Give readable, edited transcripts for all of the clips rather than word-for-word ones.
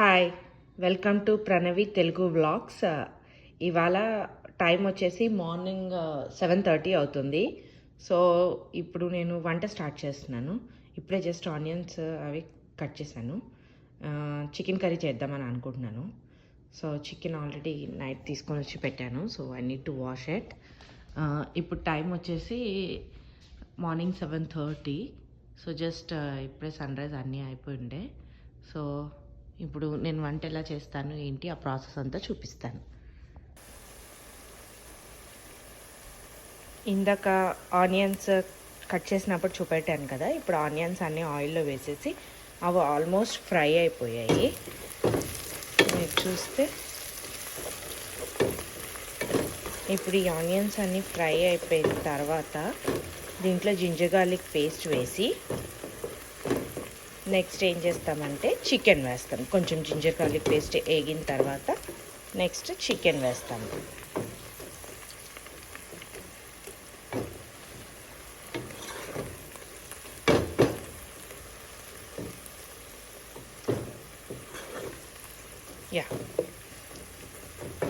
Hi, welcome to Pranavi Telugu vlogs. ఇవాళ time వచ్చేసి morning 7:30 అవుతుంది. సో ఇప్పుడు నేను వంట స్టార్ట్ చేస్తున్నాను. ఇప్పుడే జస్ట్ ఆనియన్స్ అవి కట్ చేశాను. చికెన్ కర్రీ చేద్దామని అనుకుంటున్నాను. సో చికెన్ ఆల్రెడీ నైట్ తీసుకొని వచ్చి పెట్టాను. So I need to wash it. ఇప్పుడు టైం వచ్చేసి మార్నింగ్ 7:30. సో జస్ట్ ఇప్పుడే సన్ రైజ్ అన్నీ అయిపోయిండే. సో ఇప్పుడు నేను వంట ఎలా చేస్తాను ఏంటి ఆ ప్రాసెస్ అంతా చూపిస్తాను. ఇందాక ఆనియన్స్ కట్ చేసినప్పుడు చూపెట్టాను కదా, ఇప్పుడు ఆనియన్స్ అన్నీ ఆయిల్లో వేసేసి అవి ఆల్మోస్ట్ ఫ్రై అయిపోయాయి. మీరు చూస్తే ఇప్పుడు ఈ ఆనియన్స్ అన్నీ ఫ్రై అయిపోయిన తర్వాత దీంట్లో జింజర్ గార్లిక్ పేస్ట్ వేసి నెక్స్ట్ ఏం చేస్తామంటే చికెన్ వేస్తాం. కొంచెం జింజర్ గార్లిక్ పేస్ట్ వేగిన తర్వాత నెక్స్ట్ చికెన్ వేస్తాము.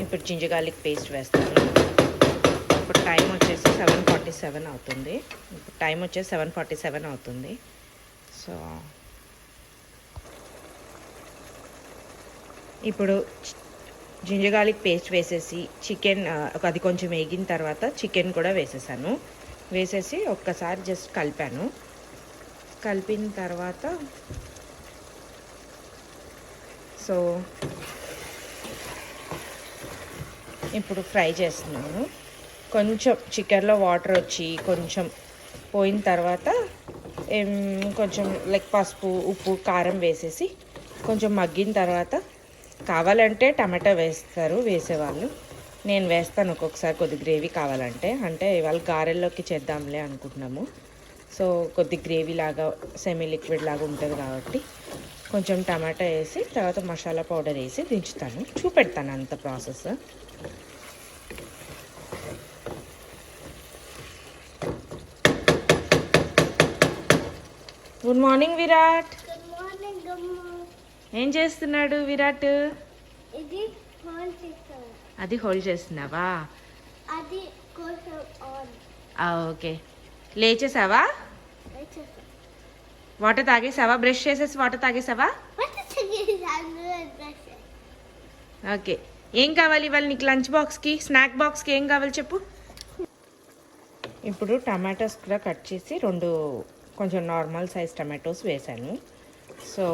ఇప్పుడు జింజర్ గార్లిక్ పేస్ట్ వేస్తాను. ఇప్పుడు టైం వచ్చేసి 7:47 అవుతుంది. సో ఇప్పుడు జింజర్ గార్లిక్ పేస్ట్ వేసేసి చికెన్ అది కొంచెం వేగిన తర్వాత చికెన్ కూడా వేసేసి ఒక్కసారి జస్ట్ కలిపాను. కలిపిన తర్వాత సో ఇప్పుడు ఫ్రై చేస్తున్నాను. కొంచెం చికెన్లో వాటర్ వచ్చి కొంచెం పోయిన తర్వాత కొంచెం లైక్ పసుపు, ఉప్పు, కారం వేసేసి కొంచెం మగ్గిన తర్వాత కావాలంటే టమాటా వేసేవాళ్ళు. నేను వేస్తాను ఒక్కొక్కసారి కొద్ది గ్రేవీ కావాలంటే. అంటే ఇవాళ గారెల్లోకి చేద్దాంలే అనుకుంటున్నాము. సో కొద్ది గ్రేవీ లాగా సెమీ లిక్విడ్ లాగా ఉంటుంది కాబట్టి కొంచెం టమాటా వేసి తర్వాత మసాలా పౌడర్ వేసి దించుతాను. చూపెడతాను అంత ప్రాసెస్. Good morning Virat. ఏం చేస్తున్నాడు విరాట్? అది హోల్డ్ చేస్తున్నావా? ఓకే. లేచేసావా? వాటర్ తాగేసావా? బ్రష్ చేసేసి వాటర్ తాగేసావా? ఓకే. ఏం కావాలి ఇవాళ నీకు లంచ్ బాక్స్కి, స్నాక్ బాక్స్కి ఏం కావాలి చెప్పు. ఇప్పుడు టమాటోస్ కూడా కట్ చేసి 2 కొంచెం నార్మల్ సైజ్ టమాటోస్ వేసాను. సో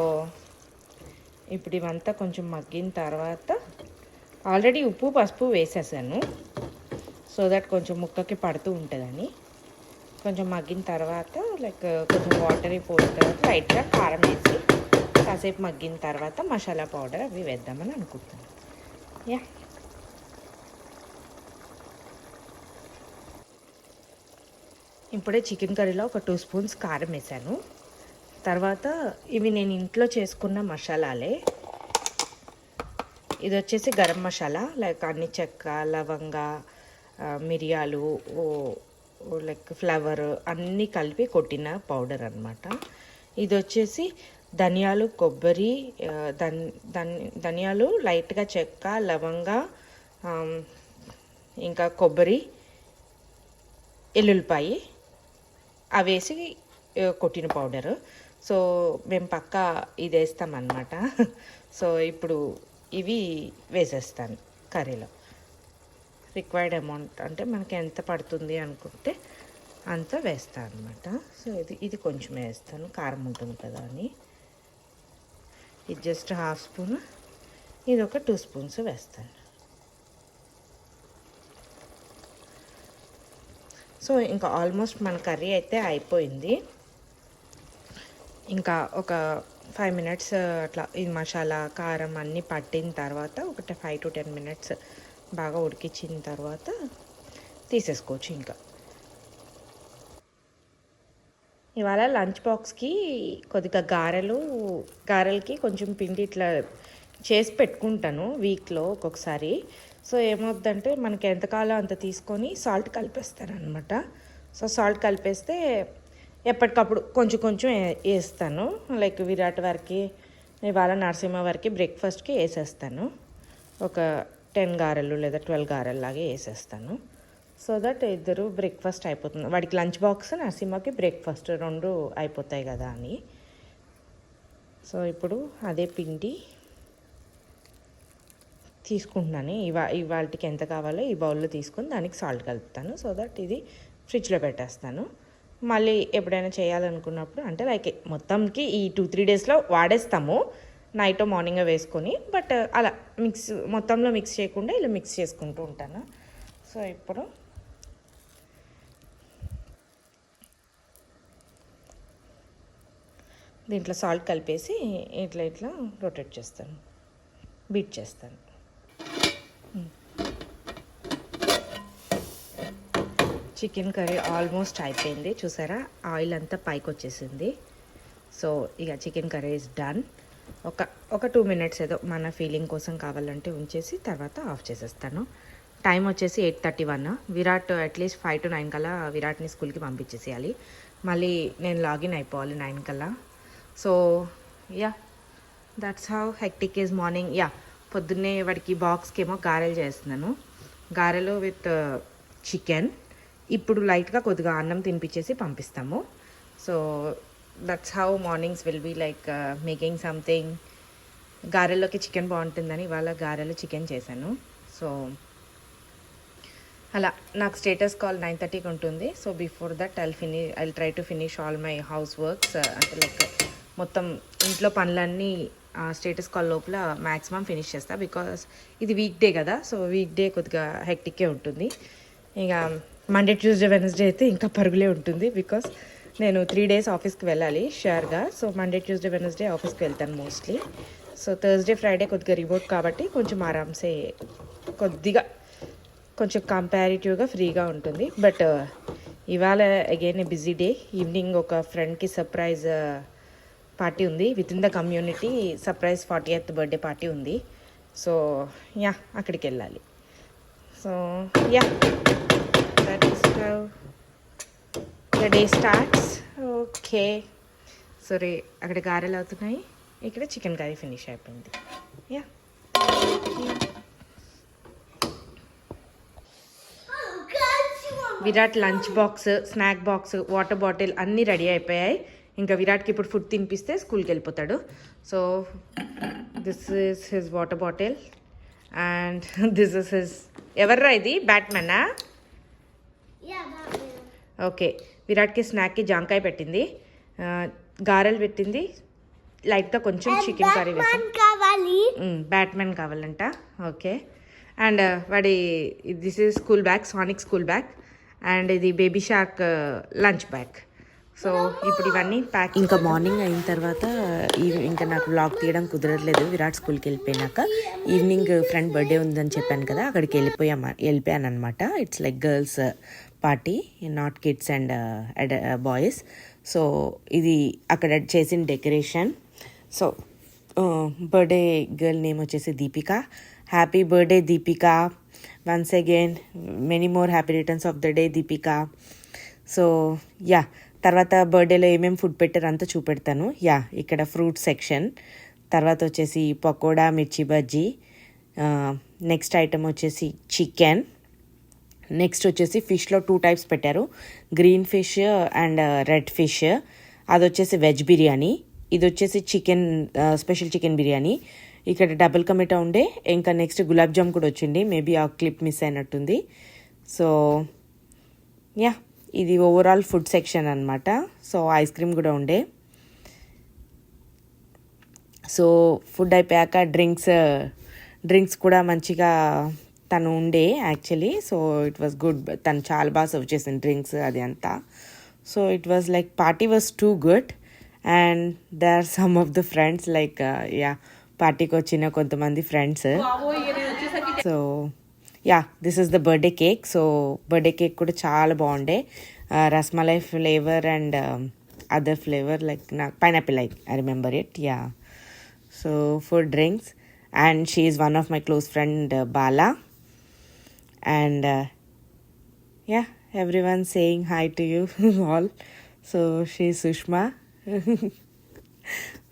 ఇప్పుడు ఇవంతా కొంచెం మగ్గిన తర్వాత ఆల్రెడీ ఉప్పు, పసుపు వేసేసాను. సో దట్ కొంచెం ముక్కకి పడుతూ ఉంటుందని. కొంచెం మగ్గిన తర్వాత లైక్ కొంచెం వాటర్ పోయిన తర్వాత లైట్గా కారం వేసి కాసేపు మగ్గిన తర్వాత మసాలా పౌడర్ అవి వేద్దామని అనుకుంటున్నాను. ఇప్పుడే చికెన్ కర్రీలో ఒక 2 స్పూన్స్ కారం వేసాను. తర్వాత ఇవి నేను ఇంట్లో చేసుకున్న మసాలాలే. ఇది వచ్చేసి గరం మసాలా, లైక్ అన్ని చెక్క, లవంగ, మిరియాలు, లైక్ ఫ్లవర్ అన్నీ కలిపి కొట్టిన పౌడర్ అనమాట. ఇది వచ్చేసి ధనియాలు, కొబ్బరి, ధనియాలు లైట్గా చెక్క, లవంగ, ఇంకా కొబ్బరి, ఎల్లుల్లిపాయి అవేసి కొట్టిన పౌడరు. సో మేము పక్కా ఇది వేస్తామన్నమాట. సో ఇప్పుడు ఇవి వేసేస్తాను కర్రీలో. రిక్వైర్డ్ అమౌంట్ అంటే మనకి ఎంత పడుతుంది అనుకుంటే అంత వేస్తాను అనమాట. సో ఇది కొంచెం వేస్తాను, కారం ఉంటుంది కదా అని. ఇది జస్ట్ 1/2 స్పూన్, ఇది ఒక 2 స్పూన్స్ వేస్తాను. సో ఇంకా ఆల్మోస్ట్ మన కర్రీ అయితే అయిపోయింది. ఇంకా ఒక 5 మినిట్స్ అట్లా ఈ మసాలా, కారం అన్నీ పట్టిన తర్వాత ఒక 5 to 10 మినిట్స్ బాగా ఉడికించిన తర్వాత తీసేసుకోవచ్చు. ఇంకా ఇవాళ లంచ్ బాక్స్కి కొద్దిగా గారెలకి కొంచెం పిండి ఇట్లా చేసి పెట్టుకుంటాను వీక్లో ఒక్కొక్కసారి. సో ఏమవుద్దంటే మనకి ఎంతకాలం అంత తీసుకొని సాల్ట్ కలిపేస్తారనమాట. సో సాల్ట్ కలిపేస్తే ఎప్పటికప్పుడు కొంచెం వేస్తాను. లైక్ విరాట్ వారికి ఇవాళ నరసింహ వారికి బ్రేక్ఫాస్ట్కి వేసేస్తాను. ఒక 10 గారెలు లేదా 12 గారెలు లాగే వేసేస్తాను. సో దట్ ఇద్దరు బ్రేక్ఫాస్ట్ అయిపోతుంది. వాడికి లంచ్ బాక్స్, నరసింహకి బ్రేక్ఫాస్ట్ 2 అయిపోతాయి కదా అని. సో ఇప్పుడు అదే పిండి తీసుకుంటున్నాను. ఇవాళకి ఎంత కావాలో ఈ బౌల్లో తీసుకుని దానికి సాల్ట్ కలుపుతాను. సో దట్ ఇది ఫ్రిడ్జ్లో పెట్టేస్తాను. మళ్ళీ ఎప్పుడైనా చేయాలనుకున్నప్పుడు అంటే లైక్ మొత్తంకి ఈ 2-3 డేస్లో వాడేస్తాము, నైట్ మార్నింగ్ వేసుకొని. బట్ అలా మొత్తంలో మిక్స్ చేయకుండా ఇలా మిక్స్ చేసుకుంటూ ఉంటాను. సో ఇప్పుడు దీంట్లో సాల్ట్ కలిపేసి ఇట్లా రొటేట్ చేస్తాను, బీట్ చేస్తాను. చికెన్ కర్రీ ఆల్మోస్ట్ అయిపోయింది. చూసారా, ఆయిల్ అంతా పైకి వచ్చేసింది. సో ఇక చికెన్ కర్రీ ఇస్ డన్. ఒక 2 మినిట్స్ ఏదో మన ఫీలింగ్ కోసం కావాలంటే ఉంచేసి తర్వాత ఆఫ్ చేసేస్తాను. టైం వచ్చేసి 8:31. విరాట్ అట్లీస్ట్ 5 to 9 కల్లా విరాట్ని స్కూల్కి పంపించేసేయాలి. మళ్ళీ నేను లాగిన్ అయిపోవాలి 9 కల్లా. So yeah, that's how hectic is morning. Yeah, పొద్దున్నే వాడికి బాక్స్కి ఏమో గారెలు చేస్తున్నాను, గారెలు విత్ చికెన్. ఇప్పుడు లైట్గా కొద్దిగా అన్నం తినిపించేసి పంపిస్తాము. So that's how mornings will be like making something. గారెల్లోకి చికెన్ బాగుంటుందని ఇవాళ గారెలు చికెన్ చేశాను. సో అలా నాకు స్టేటస్ కాల్ 9:30కి ఉంటుంది. So before that I try to finish all my house works. అంటే లైక్ మొత్తం ఇంట్లో పనులన్నీ స్టేటస్ కాల్ లోపల మ్యాక్సిమం ఫినిష్ చేస్తా. బికాస్ ఇది వీక్ డే కదా, సో వీక్ డే కొద్దిగా హెక్టిక్కే ఉంటుంది. ఇక మండే, ట్యూస్డే, వెనస్డే అయితే ఇంకా పరుగులే ఉంటుంది. బికాస్ నేను 3 days ఆఫీస్కి వెళ్ళాలి షూర్గా. సో మండే, ట్యూస్డే, వెనస్డే ఆఫీస్కి వెళ్తాను మోస్ట్లీ. సో థర్స్డే, ఫ్రైడే కొద్దిగా రిమోట్ కాబట్టి కొంచెం ఆరామ్సే, కొంచెం కంపారిటివ్గా ఫ్రీగా ఉంటుంది. బట్ ఇవాళ అగైన్ బిజీ డే. ఈవినింగ్ ఒక ఫ్రెండ్కి సర్ప్రైజ్ పార్టీ ఉంది. With in the community surprise 40th birthday party ఉంది. సో యా, అక్కడికి వెళ్ళాలి. So yeah, that is how the day starts. Okay, సరే, అక్కడ గారెలు అవుతున్నాయి, ఇక్కడ చికెన్ కర్రీ ఫినిష్ అయిపోయింది. Yeah, Virat lunch box, snack box, water bottle అన్నీ రెడీ అయిపోయాయి. ఇంకా విరాట్కి ఇప్పుడు ఫుడ్ తినిపిస్తే స్కూల్కి వెళ్ళిపోతాడు. So this is his water bottle and this is his, ఎవర్రా ఇది, బ్యాట్మెన్నా? ఓకే, విరాట్కి స్నాక్కి జాంకాయ పెట్టింది, గారెలు పెట్టింది, లైట్గా కొంచెం చికెన్ కర్రీ వేసి. బ్యాట్మెన్ కావాలంట. ఓకే, అండ్ వాడి this is school bag, Sonic school bag, and ఇది baby shark lunch bag. So ఇప్పుడు ఇవన్నీ ప్యాక్. ఇంకా మార్నింగ్ అయిన తర్వాత ఇంకా నాకు వ్లాగ్ తీయడం కుదరట్లేదు. విరాట్ స్కూల్కి వెళ్ళిపోయినాక ఈవినింగ్ ఫ్రెండ్ బర్త్డే ఉందని చెప్పాను కదా, అక్కడికి వెళ్ళిపోయాను అనమాట. It's like girls party, not kids and boys. So ఇది అక్కడ చేసిన decoration. So birthday girl name వచ్చేసి Deepika. Happy birthday Deepika, once again many more happy returns of the day Deepika. So yeah, తర్వాత బర్త్డేలో ఏమేమి ఫుడ్ పెట్టారో అంతా చూపెడతాను. యా, ఇక్కడ ఫ్రూట్ సెక్షన్, తర్వాత వచ్చేసి పకోడా, మిర్చి బజ్జీ, నెక్స్ట్ ఐటమ్ వచ్చేసి చికెన్, నెక్స్ట్ వచ్చేసి ఫిష్లో 2 types పెట్టారు, green fish and red fish. అది వచ్చేసి వెజ్ బిర్యానీ, ఇది వచ్చేసి చికెన్ స్పెషల్ చికెన్ బిర్యానీ. ఇక్కడ డబుల్ కమిటా ఉండే, ఇంకా నెక్స్ట్ గులాబ్ జామ్ కూడా వచ్చింది. మేబీ ఆ క్లిప్ మిస్ అయినట్టుంది. సో యా, ఇది ఓవరాల్ ఫుడ్ సెక్షన్ అనమాట. సో ఐస్ క్రీమ్ కూడా ఉండే. సో ఫుడ్ అయిపోయాక డ్రింక్స్ కూడా మంచిగా తను ఉండే actually. So it was good, తను చాలా బాగా సర్వ్ చేసింది డ్రింక్స్ అది అంతా. So it was like party was too good. And they are some of the friends like yeah, పార్టీకి వచ్చిన కొంతమంది friends. So yeah, this is the birthday cake. So birthday cake కూడా చాలా బాగుండే, rasmalai flavour and other flavour like నాకు pineapple, I remember it. Yeah, so for drinks, and she is one of my close friend Bala, and yeah, everyone saying hi to you all. So she is Sushma.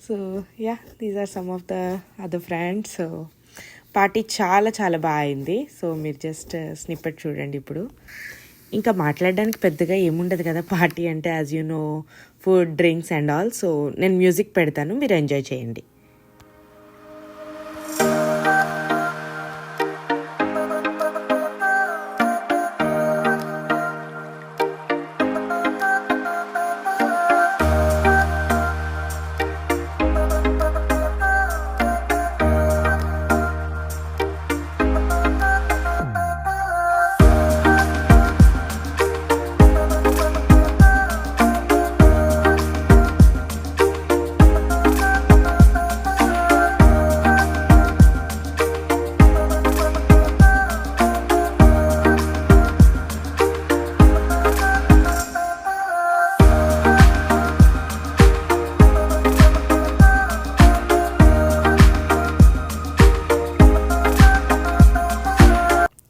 So yeah these are some of the other friends. So party చాలా చాలా బాగా అయింది. So మీరు just snippet చూడండి. ఇప్పుడు ఇంకా మాట్లాడడానికి పెద్దగా ఏముండదు కదా పార్టీ అంటే, as you know, food, drinks and all. So నేను మ్యూజిక్ పెడతాను, మీరు ఎంజాయ్ చేయండి.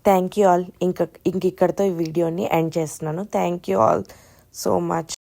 Thank you all. ఇంక ఇక్కడితో ఈ వీడియోని ఎండ్ చేస్తున్నాను. Thank you all so much.